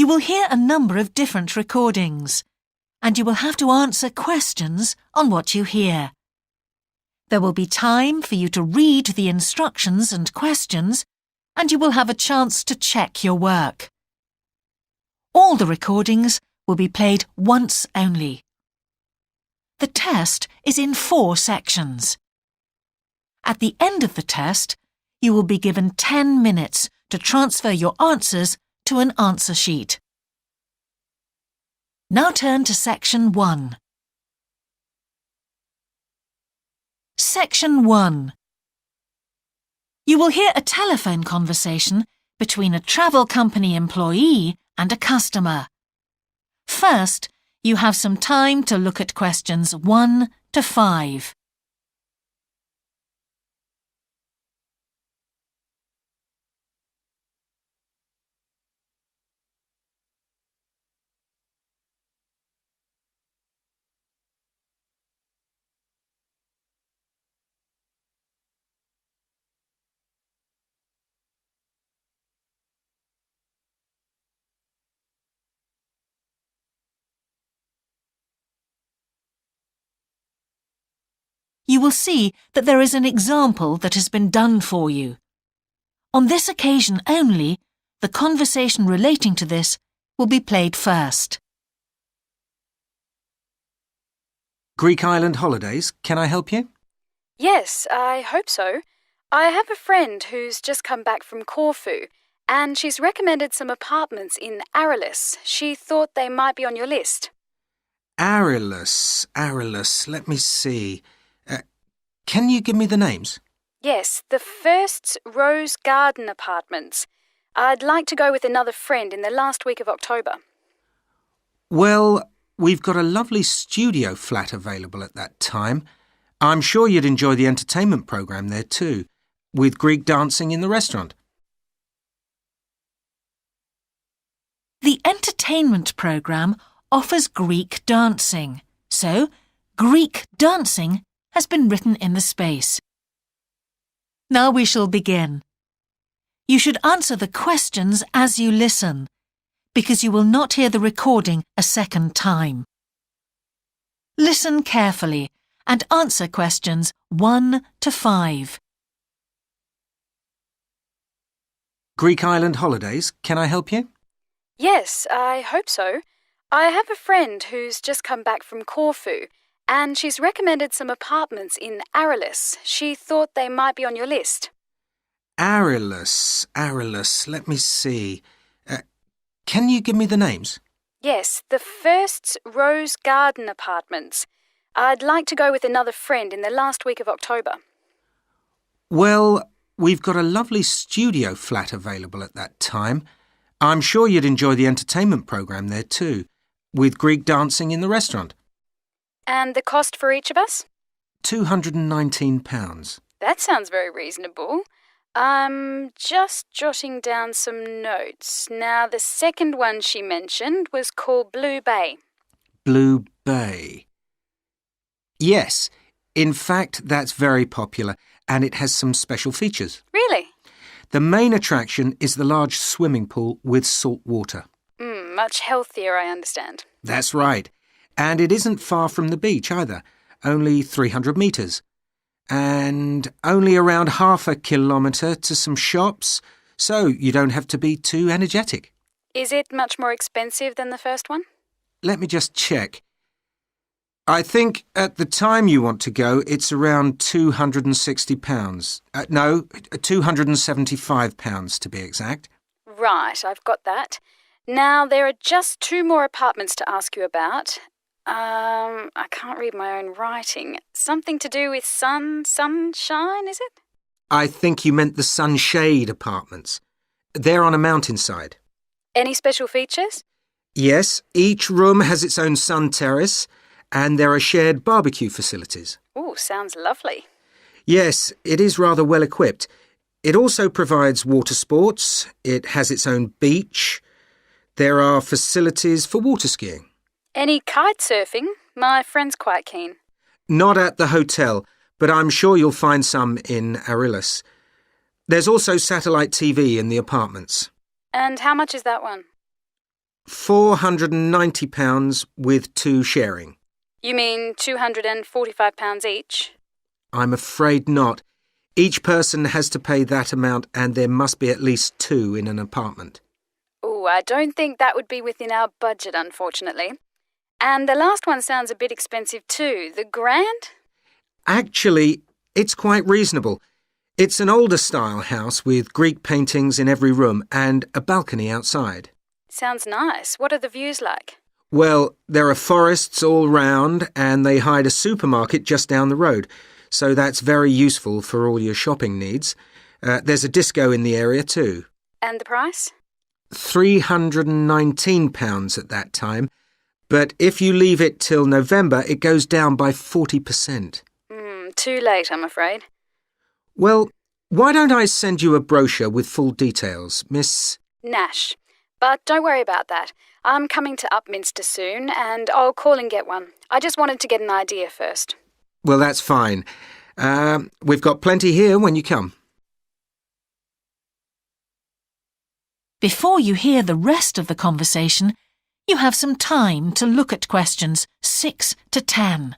You will hear a number of different recordings, and you will have to answer questions on what you hear. There will be time for you to read the instructions and questions, and you will have a chance to check your work. All the recordings will be played once only. The test is in 4 sections. At the end of the test, you will be given 10 minutes to transfer your answers to an answer sheet. Now turn to Section 1. Section 1. You will hear a telephone conversation between a travel company employee and a customer. First, you have some time to look at questions 1 to 5. You will see that there is an example that has been done for you. On this occasion only, the conversation relating to this will be played first. Greek island holidays, can I help you? Yes, I hope so. I have a friend who's just come back from Corfu, and she's recommended some apartments in Arelis. She thought they might be on your list. Arelis, let me see. Can you give me the names? Yes, the first's Rose Garden Apartments. I'd like to go with another friend in the last week of October. Well, we've got a lovely studio flat available at that time. I'm sure you'd enjoy the entertainment programme there too, with Greek dancing in the restaurant. The entertainment programme offers Greek dancing, so Greek dancing has been written in the space. Now we shall begin. You should answer the questions as you listen, because you will not hear the recording a second time. Listen carefully and answer questions 1 to 5. Greek island holidays, can I help you? Yes, I hope so. I have a friend who's just come back from Corfu, and she's recommended some apartments in Arelis. She thought they might be on your list. Arelis, let me see. Can you give me the names? Yes, the first's Rose Garden Apartments. I'd like to go with another friend in the last week of October. Well, we've got a lovely studio flat available at that time. I'm sure you'd enjoy the entertainment programme there too, with Greek dancing in the restaurant. And the cost for each of us? £219. That sounds very reasonable. I'm just jotting down some notes. Now, the second one she mentioned was called Blue Bay. Blue Bay. Yes, in fact, that's very popular, and it has some special features. Really? The main attraction is the large swimming pool with salt water. Much healthier, I understand. That's right. And it isn't far from the beach either, only 300 metres. And only around half a kilometre to some shops, so you don't have to be too energetic. Is it much more expensive than the first one? Let me just check. I think at the time you want to go, it's around £260. No, £275 to be exact. Right, I've got that. Now, there are just 2 more apartments to ask you about. I can't read my own writing. Something to do with sunshine, is it? I think you meant the Sunshade Apartments. They're on a mountainside. Any special features? Yes, each room has its own sun terrace, and there are shared barbecue facilities. Ooh, sounds lovely. Yes, it is rather well equipped. It also provides water sports. It has its own beach. There are facilities for water skiing. Any kite surfing? My friend's quite keen. Not at the hotel, but I'm sure you'll find some in Arelis. There's also satellite TV in the apartments. And how much is that one? £490 with 2 sharing. You mean £245 each? I'm afraid not. Each person has to pay that amount and there must be at least 2 in an apartment. Oh, I don't think that would be within our budget, unfortunately. And the last one sounds a bit expensive too. The Grand? Actually, it's quite reasonable. It's an older style house with Greek paintings in every room and a balcony outside. Sounds nice. What are the views like? Well, there are forests all round and they hide a supermarket just down the road, so that's very useful for all your shopping needs. There's a disco in the area too. And the price? £319 at that time, but if you leave it till November, it goes down by 40%. Too late, I'm afraid. Well, why don't I send you a brochure with full details, Miss... Nash. But don't worry about that. I'm coming to Upminster soon, and I'll call and get one. I just wanted to get an idea first. Well, that's fine. We've got plenty here when you come. Before you hear the rest of the conversation, you have some time to look at questions 6 to 10.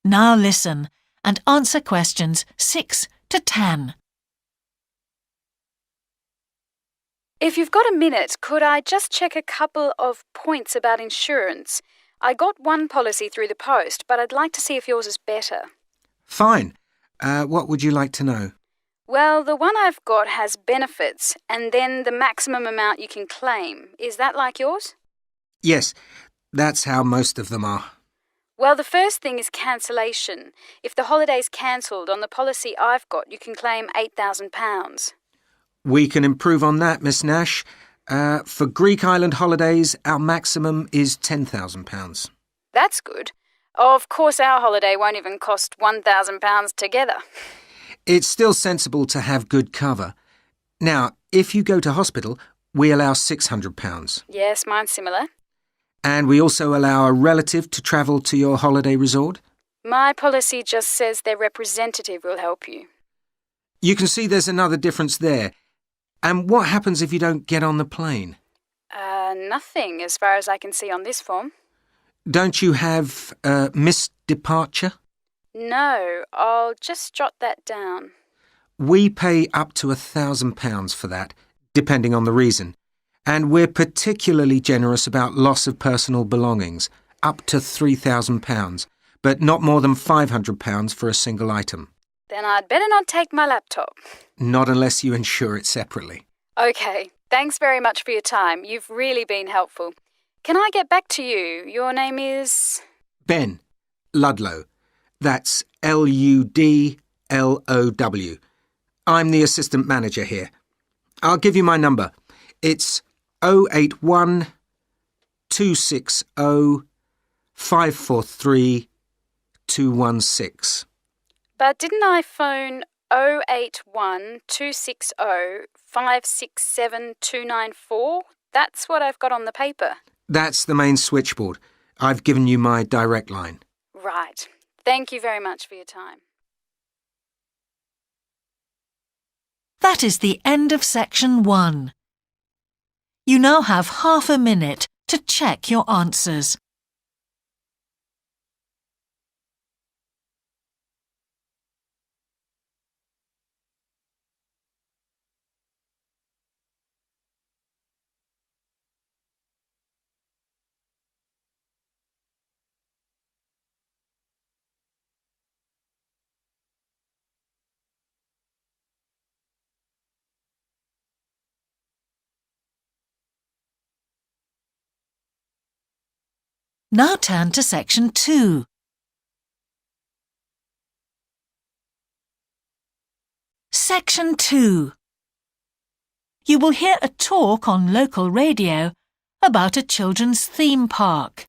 Now listen and answer questions 6 to 10. If you've got a minute, could I just check a couple of points about insurance? I got one policy through the post, but I'd like to see if yours is better. Fine. What would you like to know? Well, the one I've got has benefits, and then the maximum amount you can claim. Is that like yours? Yes, that's how most of them are. Well, the first thing is cancellation. If the holiday's cancelled on the policy I've got, you can claim £8,000. We can improve on that, Miss Nash. For Greek island holidays, our maximum is £10,000. That's good. Of course, our holiday won't even cost £1,000 together. It's still sensible to have good cover. Now, if you go to hospital, we allow £600. Yes, mine's similar. And we also allow a relative to travel to your holiday resort. My policy just says their representative will help you. You can see there's another difference there. And what happens if you don't get on the plane? Nothing as far as I can see on this form. Don't you have missed departure? No, I'll just jot that down. We pay up to £1,000 for that, depending on the reason. And we're particularly generous about loss of personal belongings, up to £3,000, but not more than £500 for a single item. Then I'd better not take my laptop. Not unless you insure it separately. OK, thanks very much for your time. You've really been helpful. Can I get back to you? Your name is... Ben Ludlow. That's Ludlow. I'm the assistant manager here. I'll give you my number. It's 081 260 543 216. But didn't I phone 081 260 567 294? That's what I've got on the paper. That's the main switchboard. I've given you my direct line. Right. Thank you very much for your time. That is the end of section 1. You now have half a minute to check your answers. Now turn to section 2. Section 2. You will hear a talk on local radio about a children's theme park.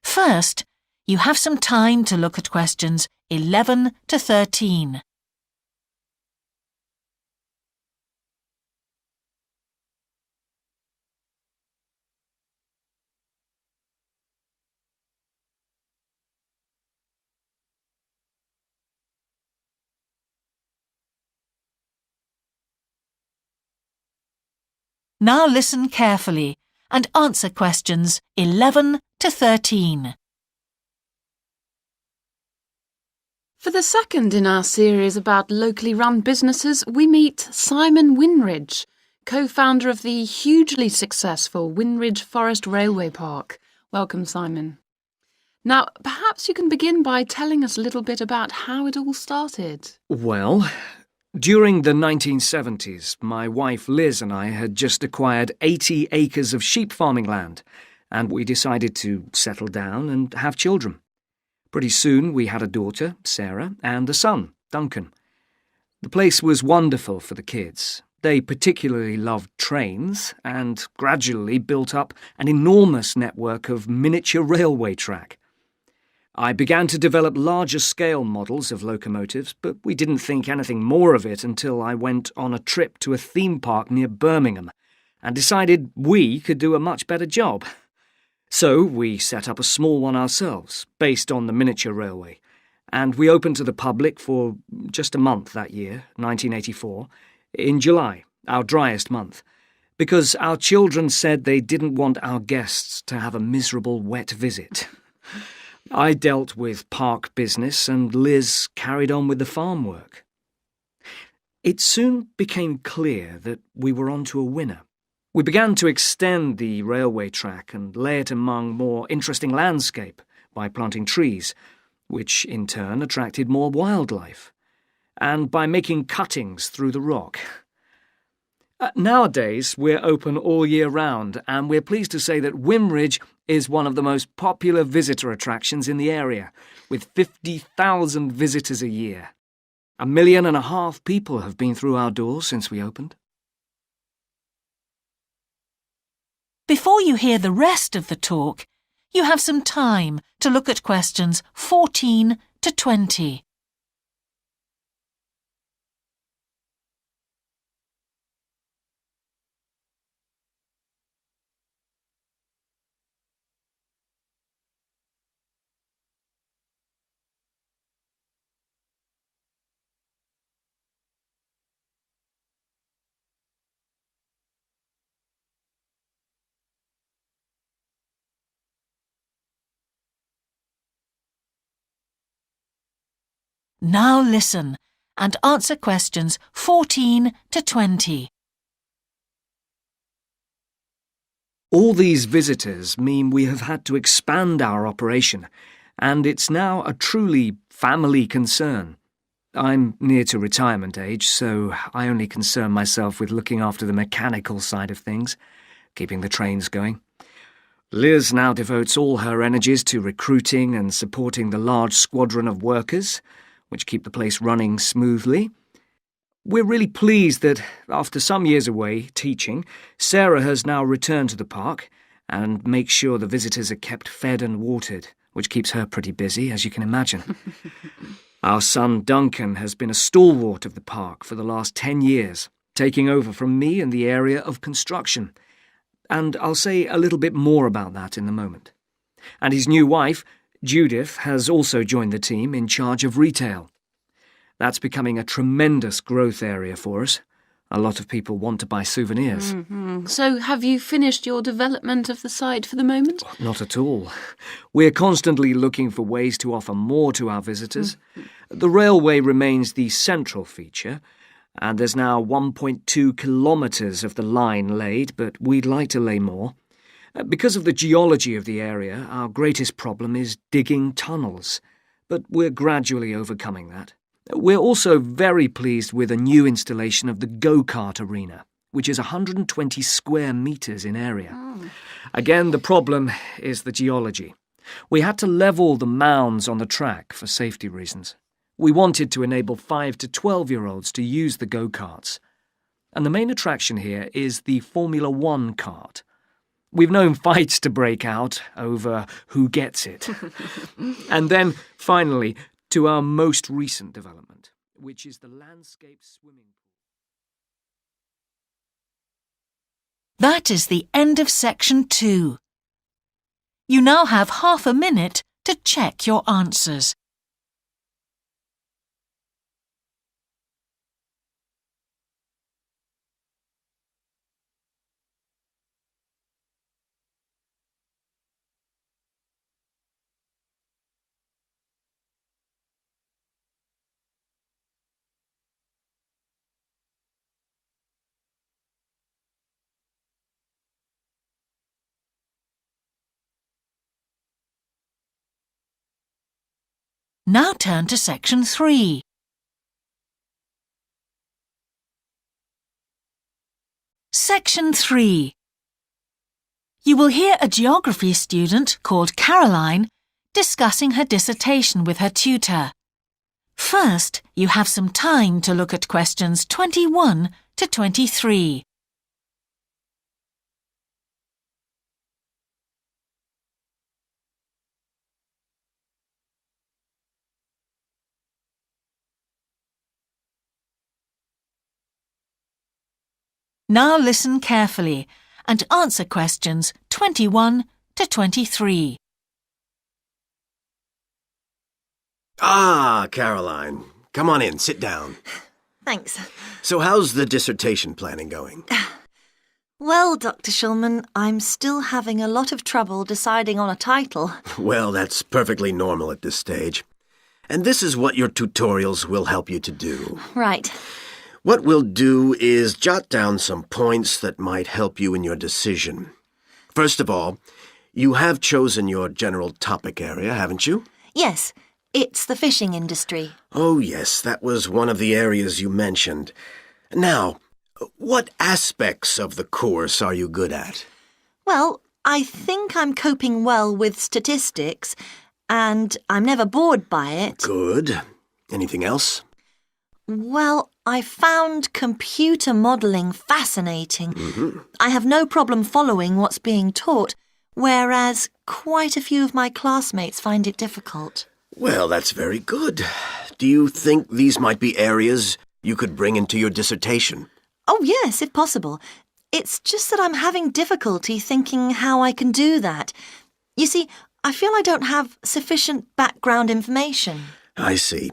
First, you have some time to look at questions 11 to 13. Now listen carefully and answer questions 11 to 13. For the second in our series about locally run businesses, we meet Simon Winridge, co-founder of the hugely successful Winridge Forest Railway Park. Welcome, Simon. Now, perhaps you can begin by telling us a little bit about how it all started. Well, during the 1970s, my wife Liz and I had just acquired 80 acres of sheep farming land, and we decided to settle down and have children. Pretty soon we had a daughter, Sarah, and a son, Duncan. The place was wonderful for the kids. They particularly loved trains and gradually built up an enormous network of miniature railway track. I began to develop larger-scale models of locomotives, but we didn't think anything more of it until I went on a trip to a theme park near Birmingham and decided we could do a much better job. So we set up a small one ourselves, based on the miniature railway, and we opened to the public for just a month that year, 1984, in July, our driest month, because our children said they didn't want our guests to have a miserable wet visit. I dealt with park business and Liz carried on with the farm work. It soon became clear that we were onto a winner. We began to extend the railway track and lay it among more interesting landscape by planting trees, which in turn attracted more wildlife, and by making cuttings through the rock. Nowadays, we're open all year round, and we're pleased to say that Winridge is one of the most popular visitor attractions in the area, with 50,000 visitors a year. 1.5 million people have been through our doors since we opened. Before you hear the rest of the talk, you have some time to look at questions 14 to 20. Now listen and answer questions 14 to 20. All these visitors mean we have had to expand our operation, and it's now a truly family concern. I'm near to retirement age, so I only concern myself with looking after the mechanical side of things, keeping the trains going. Liz now devotes all her energies to recruiting and supporting the large squadron of workers, which keep the place running smoothly. We're really pleased that, after some years away teaching, Sarah has now returned to the park and makes sure the visitors are kept fed and watered, which keeps her pretty busy, as you can imagine. Our son Duncan has been a stalwart of the park for the last 10 years, taking over from me in the area of construction. And I'll say a little bit more about that in a moment. And his new wife, Judith, has also joined the team in charge of retail. That's becoming a tremendous growth area for us. A lot of people want to buy souvenirs. Mm-hmm. So have you finished your development of the site for the moment? Not at all. We're constantly looking for ways to offer more to our visitors. The railway remains the central feature, and there's now 1.2 kilometres of the line laid, but we'd like to lay more. Because of the geology of the area, our greatest problem is digging tunnels, but we're gradually overcoming that. We're also very pleased with a new installation of the go-kart arena, which is 120 square metres in area. Again, the problem is the geology. We had to level the mounds on the track for safety reasons. We wanted to enable 5 to 12-year-olds to use the go-karts. And the main attraction here is the Formula One kart. We've known fights to break out over who gets it. And then, finally, to our most recent development, which is the landscape swimming pool. That is the end of section 2. You now have half a minute to check your answers. Now turn to section 3. Section 3. You will hear a geography student called Caroline discussing her dissertation with her tutor. First, you have some time to look at questions 21 to 23. Now listen carefully and answer questions 21 to 23. Ah, Caroline. Come on in, sit down. Thanks. So how's the dissertation planning going? Well, Dr. Shulman, I'm still having a lot of trouble deciding on a title. Well, that's perfectly normal at this stage. And this is what your tutorials will help you to do. Right. What we'll do is jot down some points that might help you in your decision. First of all, you have chosen your general topic area, haven't you? Yes, it's the fishing industry. Oh, yes, that was one of the areas you mentioned. Now, what aspects of the course are you good at? Well, I think I'm coping well with statistics, and I'm never bored by it. Good. Anything else? Well, I found computer modelling fascinating. I have no problem following what's being taught, whereas quite a few of my classmates find it difficult. Well, that's very good. Do you think these might be areas you could bring into your dissertation? Oh, yes, if possible. It's just that I'm having difficulty thinking how I can do that. You see, I feel I don't have sufficient background information. I see.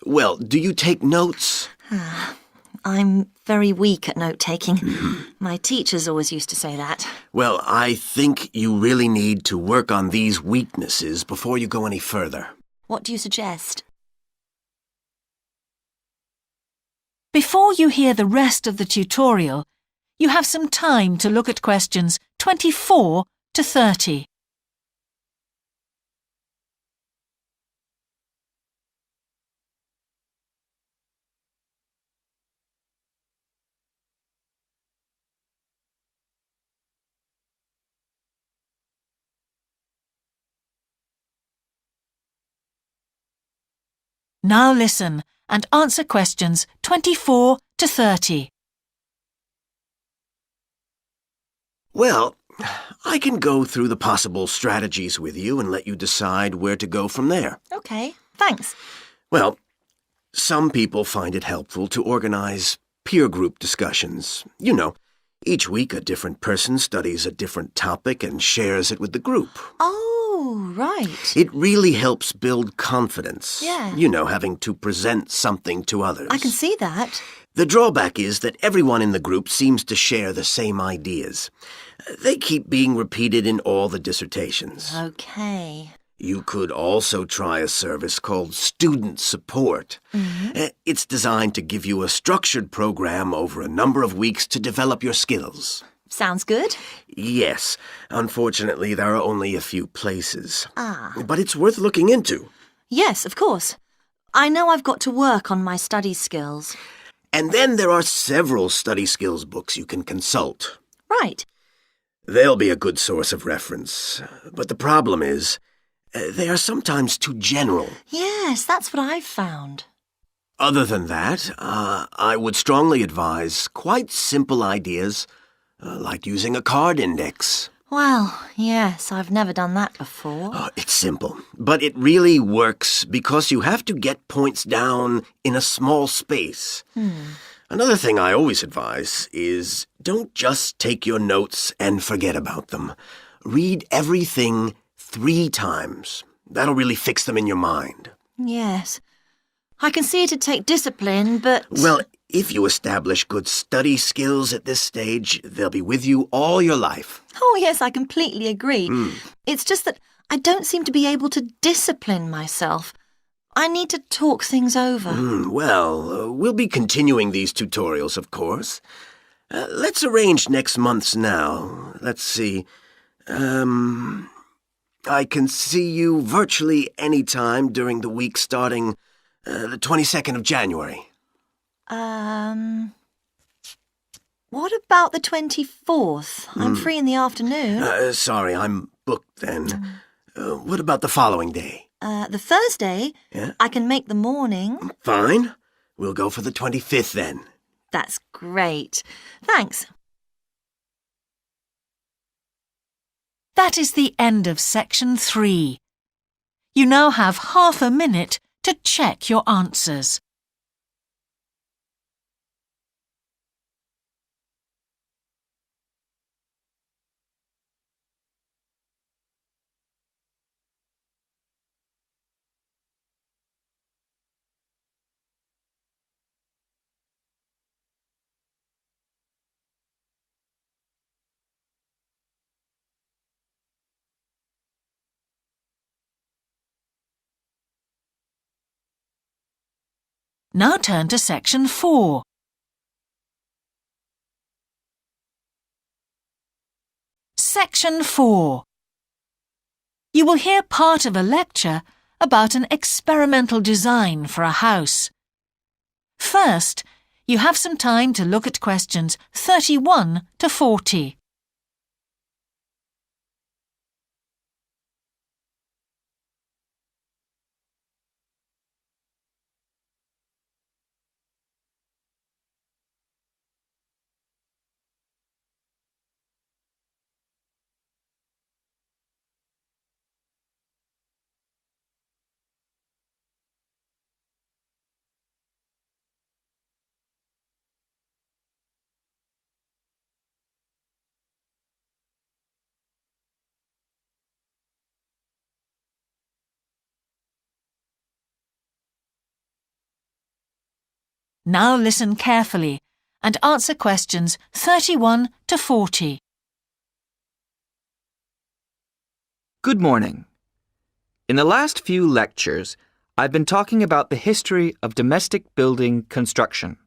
Well, do you take notes? I'm very weak at note-taking. My teachers always used to say that. Well, I think you really need to work on these weaknesses before you go any further. What do you suggest? Before you hear the rest of the tutorial, you have some time to look at questions 24 to 30. Now listen and answer questions 24 to 30. Well, I can go through the possible strategies with you and let you decide where to go from there. OK, thanks. Well, some people find it helpful to organize peer group discussions. You know, each week a different person studies a different topic and shares it with the group. Oh, right. It really helps build confidence. Yeah. You know, having to present something to others. I can see that. The drawback is that everyone in the group seems to share the same ideas. They keep being repeated in all the dissertations. OK. You could also try a service called Student Support. It's designed to give you a structured program over a number of weeks to develop your skills. Sounds good. Yes. Unfortunately, there are only a few places. Ah. But it's worth looking into. Yes, of course. I know I've got to work on my study skills. And then there are several study skills books you can consult. Right. They'll be a good source of reference. But the problem is, they are sometimes too general. Yes, that's what I've found. Other than that, I would strongly advise quite simple ideas, like using a card index. Well, yes, I've never done that before. Oh, it's simple, but it really works because you have to get points down in a small space. Another thing I always advise is don't just take your notes and forget about them. Read everything 3 times. That'll really fix them in your mind. Yes. I can see it'd take discipline, but... Well, if you establish good study skills at this stage, they'll be with you all your life. Oh, yes, I completely agree. It's just that I don't seem to be able to discipline myself. I need to talk things over. We'll be continuing these tutorials, of course. Let's arrange next month's now. Let's see. I can see you virtually any time during the week starting the 22nd of January. What about the 24th? I'm free in the afternoon. Sorry, I'm booked then. What about the following day? The Thursday? Yeah? I can make the morning. Fine. We'll go for the 25th then. That's great. Thanks. That is the end of section 3. You now have half a minute to check your answers. Now turn to section 4. Section 4. You will hear part of a lecture about an experimental design for a house. First, you have some time to look at questions 31 to 40. Now listen carefully and answer questions 31 to 40. Good morning. In the last few lectures, I've been talking about the history of domestic building construction.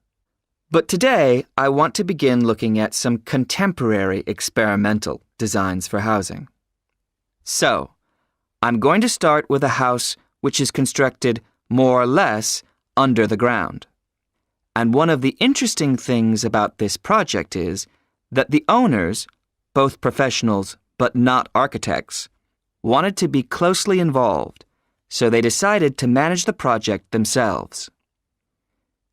But today, I want to begin looking at some contemporary experimental designs for housing. So, I'm going to start with a house which is constructed more or less under the ground. And one of the interesting things about this project is that the owners, both professionals but not architects, wanted to be closely involved, so they decided to manage the project themselves.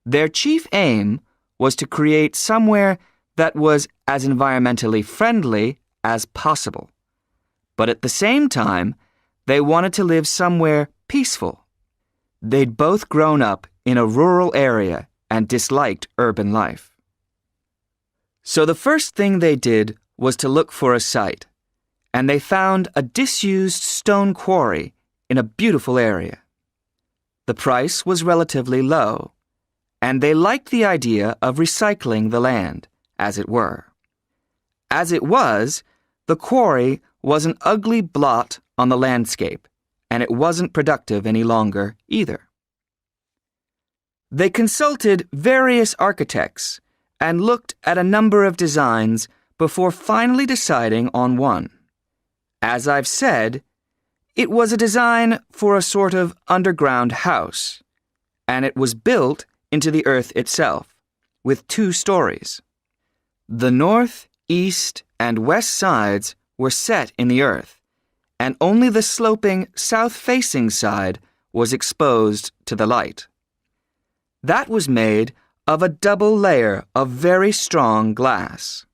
Their chief aim was to create somewhere that was as environmentally friendly as possible. But at the same time, they wanted to live somewhere peaceful. They'd both grown up in a rural area and disliked urban life. So the first thing they did was to look for a site, and they found a disused stone quarry in a beautiful area. The price was relatively low, and they liked the idea of recycling the land, as it were. As it was, the quarry was an ugly blot on the landscape, and it wasn't productive any longer either. They consulted various architects and looked at a number of designs before finally deciding on one. As I've said, it was a design for a sort of underground house, and it was built into the earth itself, with 2 stories. The north, east, and west sides were set in the earth, and only the sloping south-facing side was exposed to the light. That was made of a double layer of very strong glass.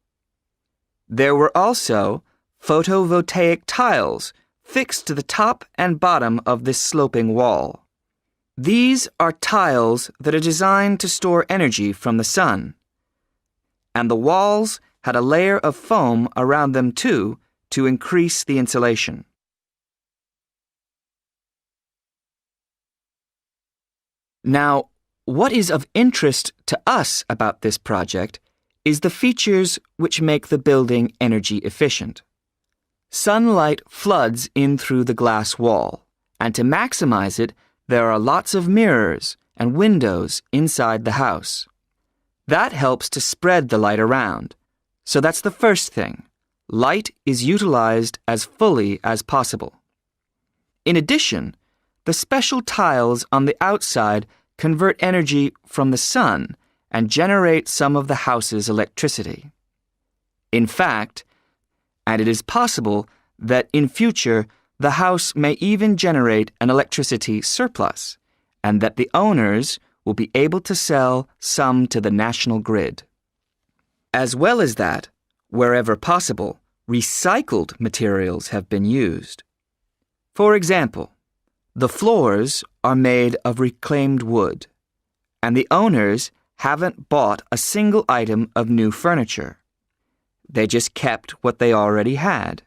There were also photovoltaic tiles fixed to the top and bottom of this sloping wall. These are tiles that are designed to store energy from the sun. And the walls had a layer of foam around them too to increase the insulation. Now, what is of interest to us about this project is the features which make the building energy efficient. Sunlight floods in through the glass wall, and to maximize it, there are lots of mirrors and windows inside the house. That helps to spread the light around. So that's the first thing. Light is utilized as fully as possible. In addition, the special tiles on the outside convert energy from the sun and generate some of the house's electricity. In fact, and it is possible that in future the house may even generate an electricity surplus, and that the owners will be able to sell some to the national grid. As well as that, wherever possible, recycled materials have been used. For example, the floors are made of reclaimed wood, and the owners haven't bought a single item of new furniture. They just kept what they already had.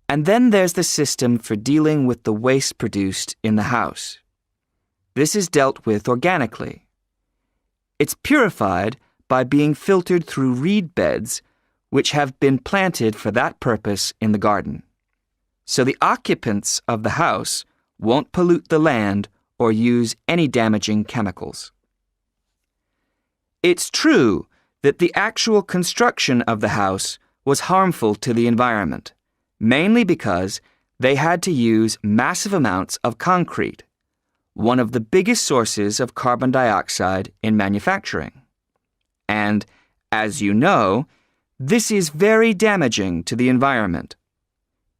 And then there's the system for dealing with the waste produced in the house. This is dealt with organically. It's purified by being filtered through reed beds which have been planted for that purpose in the garden. So the occupants of the house won't pollute the land or use any damaging chemicals. It's true that the actual construction of the house was harmful to the environment, mainly because they had to use massive amounts of concrete, one of the biggest sources of carbon dioxide in manufacturing. And, as you know, this is very damaging to the environment.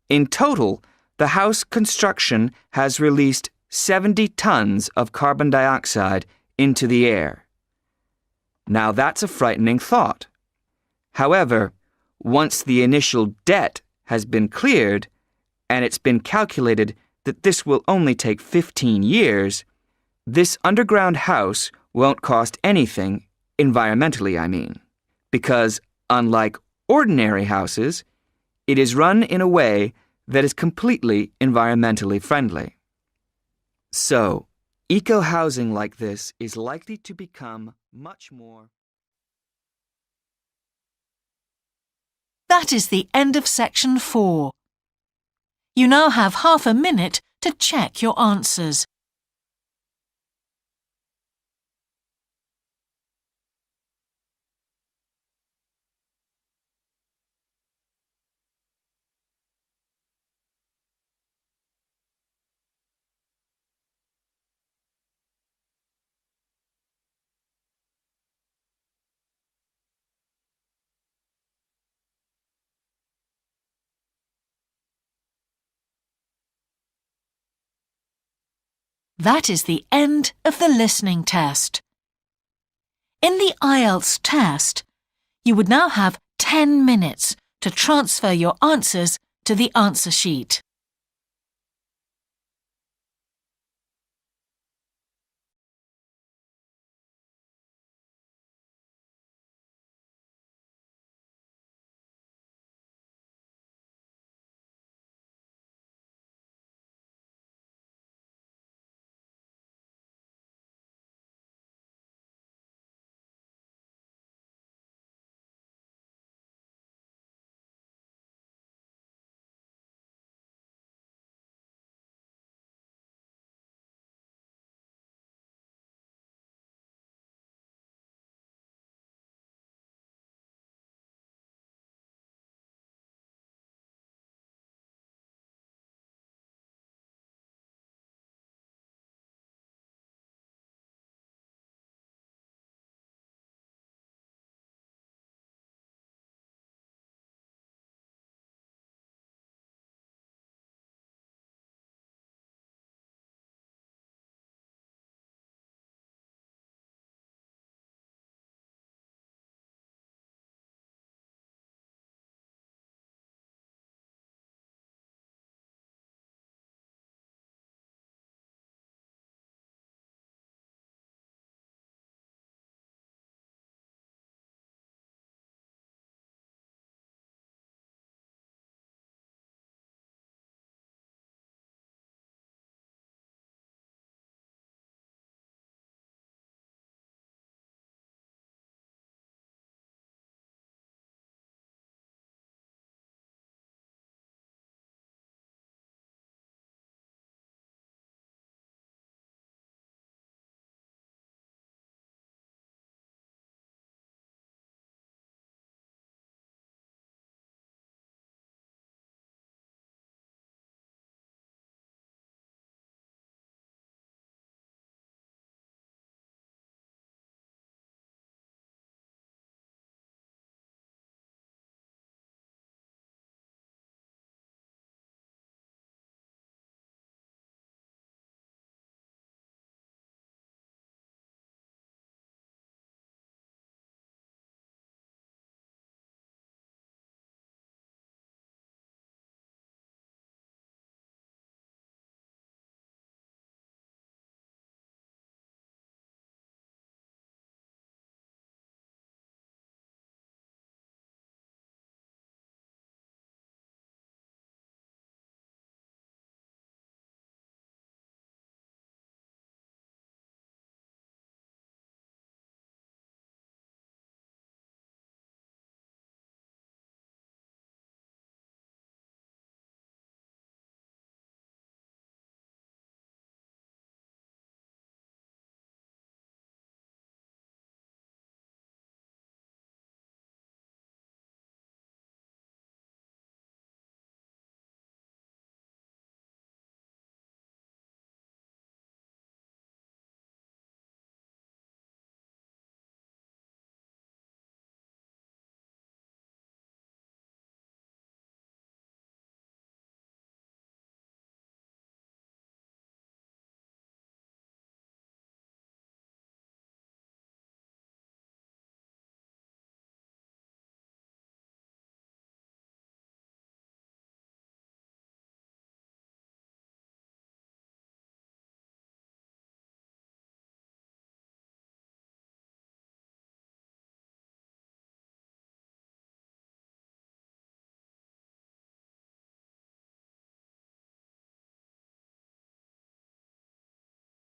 In total, the house construction has released 70 tons of carbon dioxide into the air. Now that's a frightening thought. However, once the initial debt has been cleared, and it's been calculated that this will only take 15 years, this underground house won't cost anything, environmentally I mean, because unlike ordinary houses, it is run in a way that is completely environmentally friendly. So, eco-housing like this is likely to become much more. That is the end of section 4. You now have half a minute to check your answers. That is the end of the listening test. In the IELTS test, you would now have 10 minutes to transfer your answers to the answer sheet.